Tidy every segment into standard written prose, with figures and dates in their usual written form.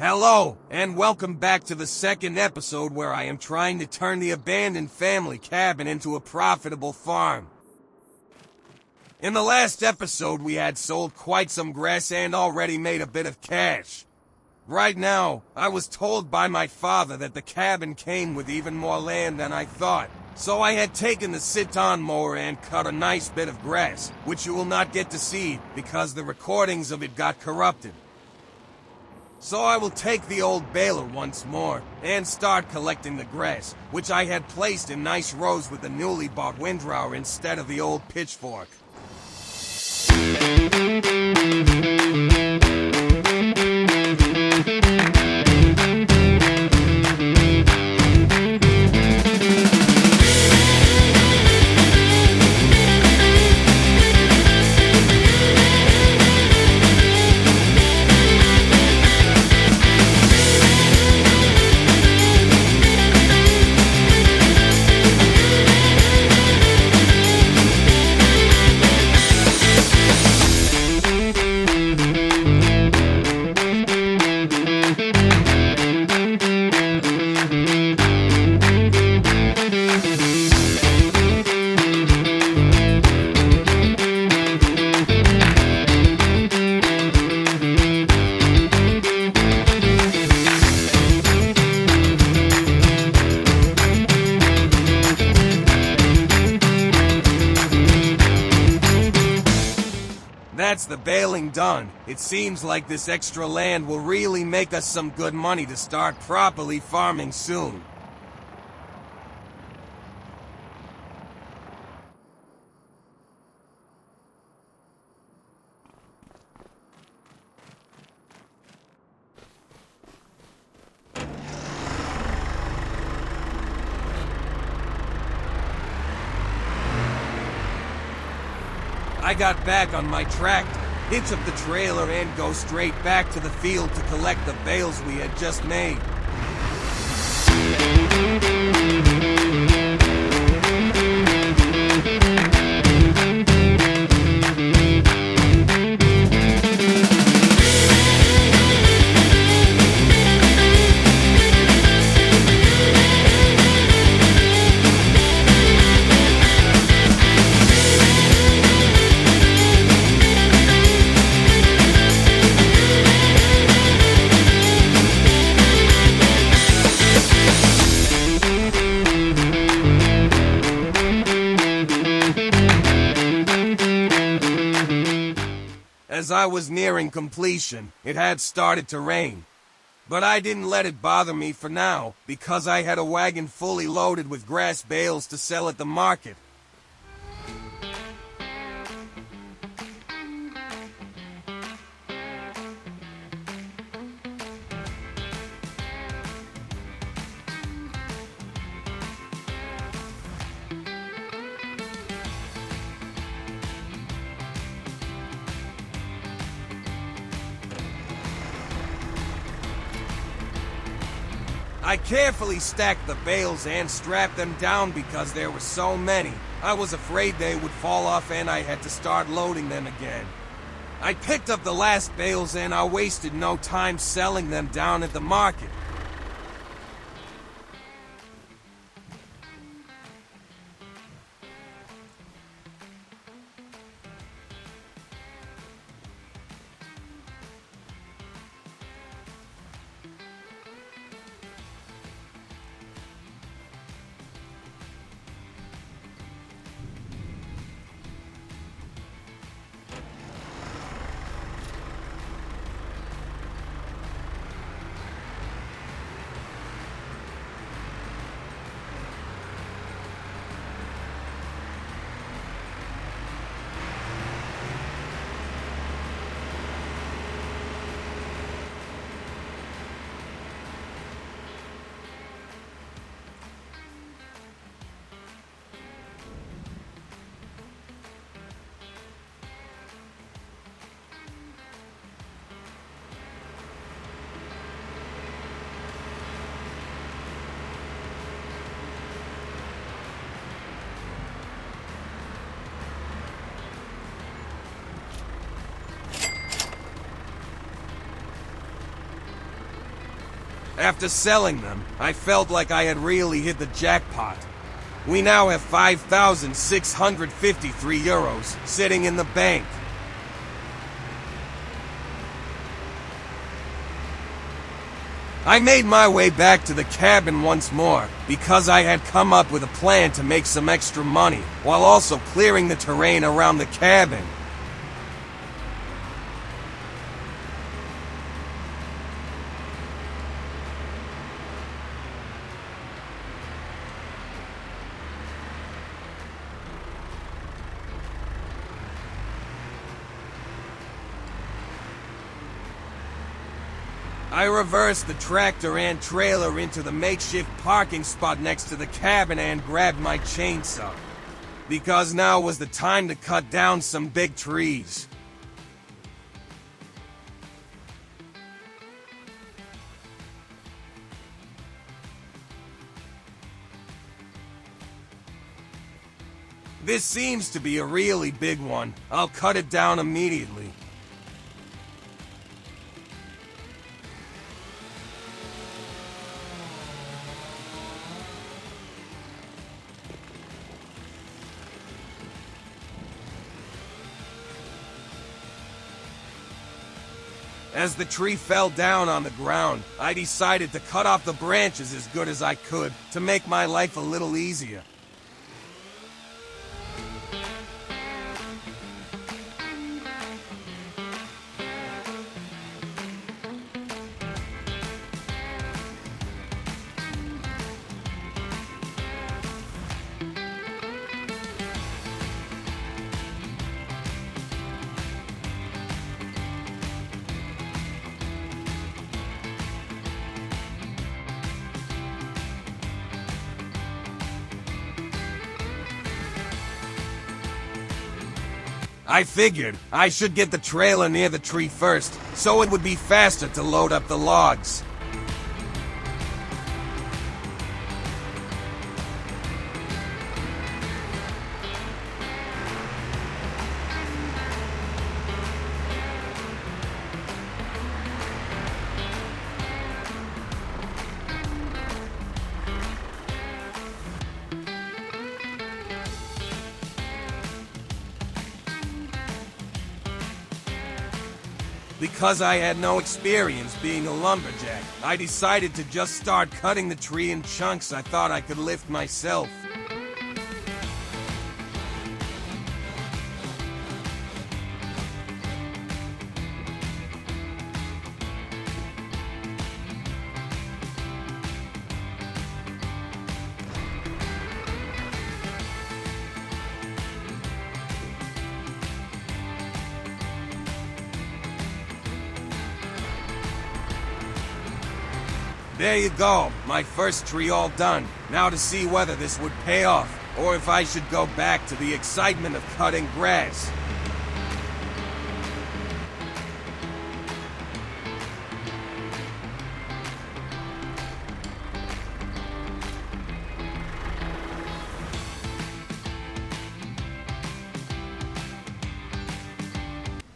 Hello, and welcome back to the second episode where I am trying to turn the abandoned family cabin into a profitable farm. In the last episode, we had sold quite some grass and already made a bit of cash. Right now, I was told by my father that the cabin came with even more land than I thought, so I had taken the sit-on mower and cut a nice bit of grass, which you will not get to see because the recordings of it got corrupted. So I will take the old baler once more and start collecting the grass, which I had placed in nice rows with the newly bought windrower instead of the old pitchfork. That's the baling done. It seems like this extra land will really make us some good money to start properly farming soon. I got back on my tractor, hitch up the trailer and go straight back to the field to collect the bales we had just made. As I was nearing completion, it had started to rain. But I didn't let it bother me for now, because I had a wagon fully loaded with grass bales to sell at the market. I carefully stacked the bales and strapped them down because there were so many. I was afraid they would fall off and I had to start loading them again. I picked up the last bales and I wasted no time selling them down at the market. After selling them, I felt like I had really hit the jackpot. We now have 5,653 euros sitting in the bank. I made my way back to the cabin once more, because I had come up with a plan to make some extra money, while also clearing the terrain around the cabin. I reversed the tractor and trailer into the makeshift parking spot next to the cabin and grabbed my chainsaw, because now was the time to cut down some big trees. This seems to be a really big one. I'll cut it down immediately. As the tree fell down on the ground, I decided to cut off the branches as good as I could to make my life a little easier. I figured I should get the trailer near the tree first, so it would be faster to load up the logs. Because I had no experience being a lumberjack, I decided to just start cutting the tree in chunks I thought I could lift myself. There you go, my first tree all done. Now to see whether this would pay off, or if I should go back to the excitement of cutting grass.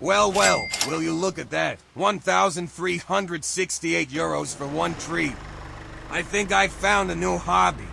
Well, will you look at that? 1,368 euros for one tree. I think I found a new hobby.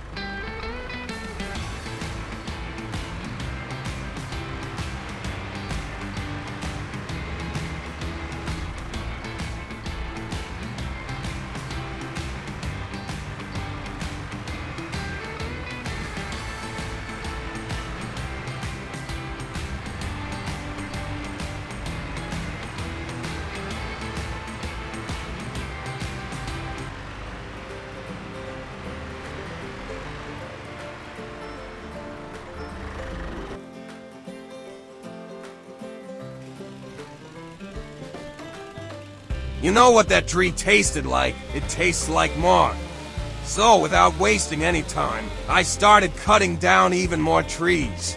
You know what that tree tasted like? It tastes like more. So, without wasting any time, I started cutting down even more trees.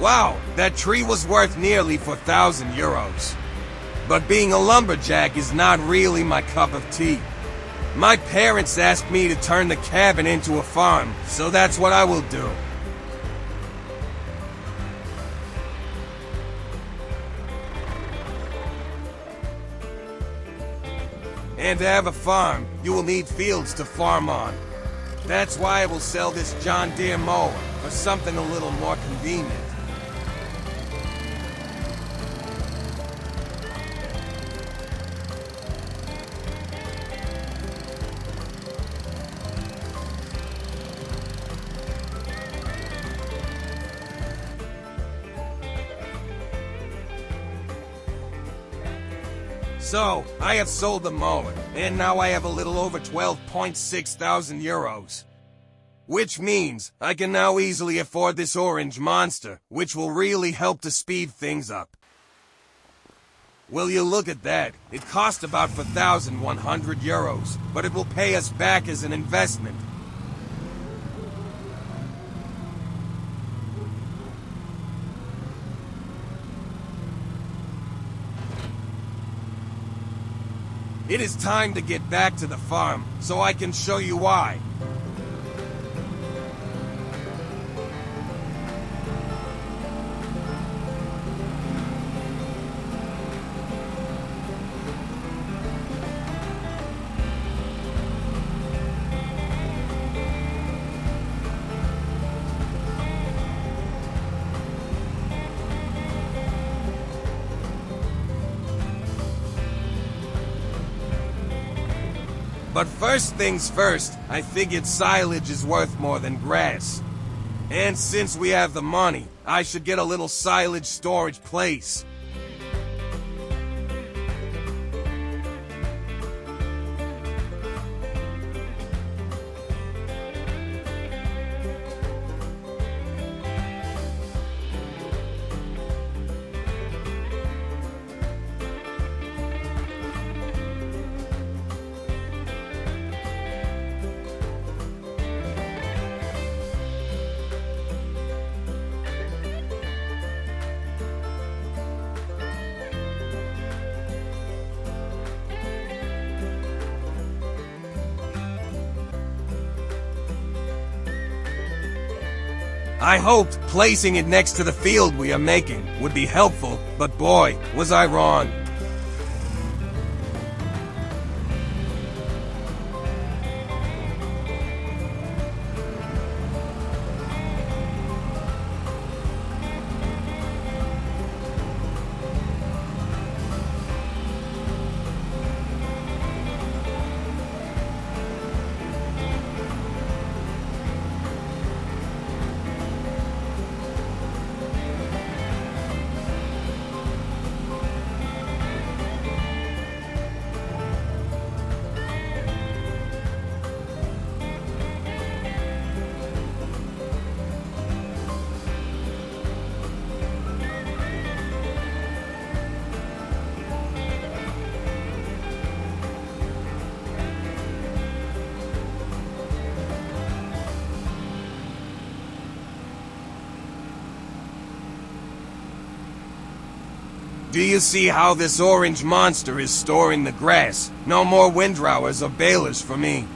Wow, that tree was worth nearly 4,000 euros. But being a lumberjack is not really my cup of tea. My parents asked me to turn the cabin into a farm, so that's what I will do. And to have a farm, you will need fields to farm on. That's why I will sell this John Deere mower for something a little more convenient. So, I have sold the mower, and now I have a little over 12.6 thousand euros. Which means I can now easily afford this orange monster, which will really help to speed things up. Will you look at that? It cost about 4,100 euros, but it will pay us back as an investment. It is time to get back to the farm, so I can show you why. But first things first, I figured silage is worth more than grass. And since we have the money, I should get a little silage storage place. I hoped placing it next to the field we are making would be helpful, but boy, was I wrong. Do you see how this orange monster is storing the grass? No more windrowers or balers for me.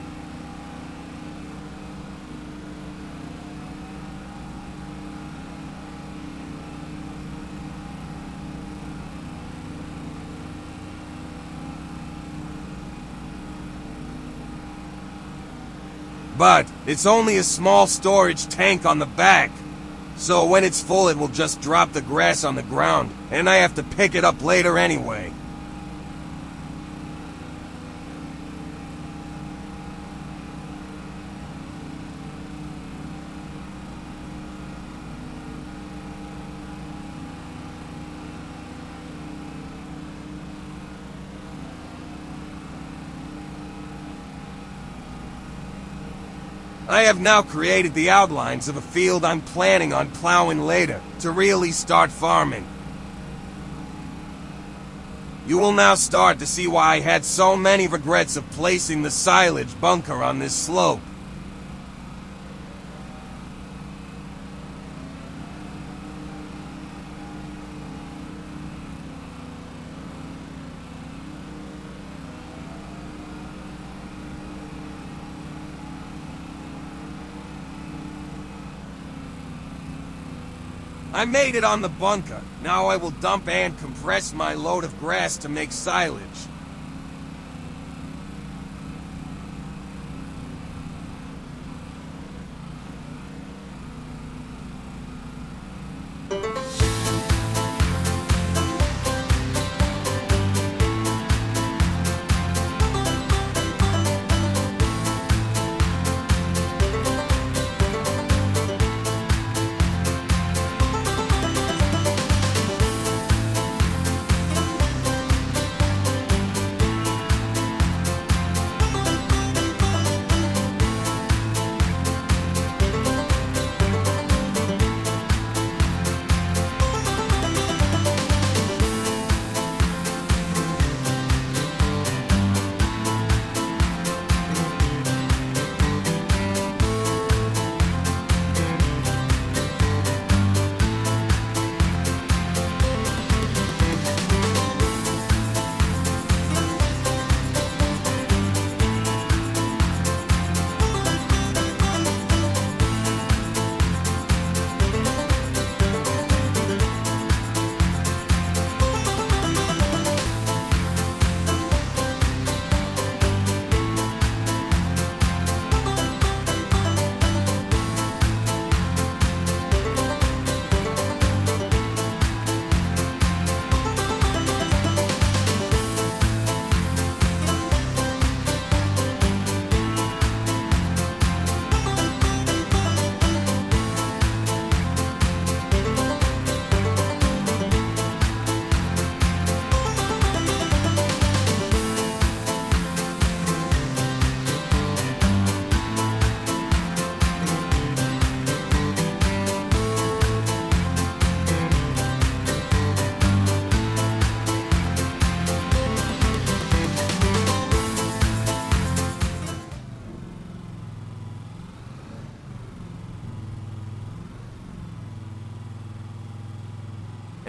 But it's only a small storage tank on the back. So when it's full, it will just drop the grass on the ground, and I have to pick it up later anyway. I have now created the outlines of a field I'm planning on plowing later to really start farming. You will now start to see why I had so many regrets of placing the silage bunker on this slope. I made it on the bunker. Now I will dump and compress my load of grass to make silage.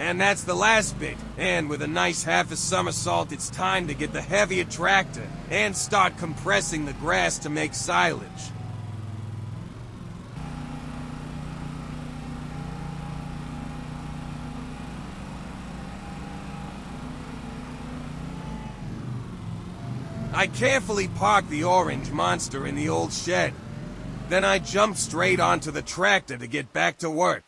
And that's the last bit. And with a nice half a somersault, it's time to get the heavier tractor and start compressing the grass to make silage. I carefully parked the orange monster in the old shed. Then I jumped straight onto the tractor to get back to work.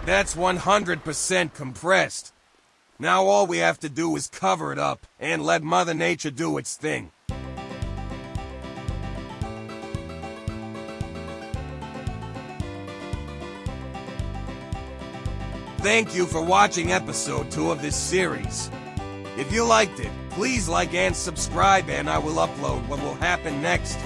That's 100% compressed. Now all we have to do is cover it up and let Mother Nature do its thing. Thank you for watching episode 2 of this series. If you liked it, please like and subscribe, and I will upload what will happen next.